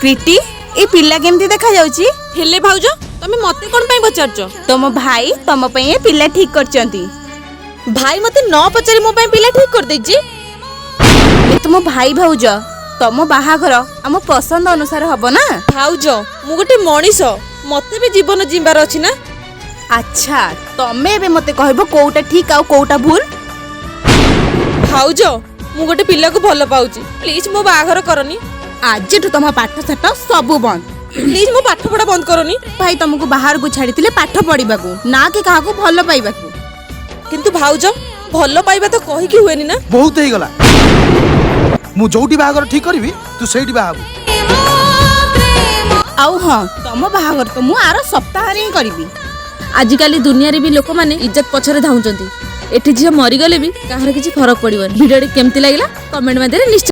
कृति ए पिला केमती देखा जाउची? हेले भाउज तमे मते कोन पई पचारचो? तुम भाई तुम पई ए पिला ठीक करचंती। भाई मते न पचारी मो पई पिला ठीक कर देची। ए तुम भाई भाउज तुम बाहाघर हम पसंद अनुसार हबो ना। भाउज मु गोटे मनीष मते भी जीवन जीवार अछि ना। अच्छा तमे बे मते कहबो कोउटा ठीक आ कोउटा भूल। भाउज मु गोटे पिला को भल पाउची, प्लीज मो बाहाघर करनी। आज तुम पाठ साठ सब बंद। प्लीज मो पाठ पढ़ा बंद करनी। भाई तुमको बाहर को छाड़ी पाठ पढ़ा ना कि क्या भल पाइबा। किंतु भाउज भल पाइबा तो कहि कि हुएनी ना। बहुत ही गला मु जोटी बाहागर ठीक करबी तू सेठी बाहाबू। आउ हां तुम बाहागर तो मु आरो सप्ताह रे करबी। आजिकाली दुनिया रे भी लोक माने इज्जत पछरे धाउचंती। एठी झियो मरी गले भी काहर किछि फरक पड़िबनी। वीडियो केमती लागला कमेंट मध्ये निश्चय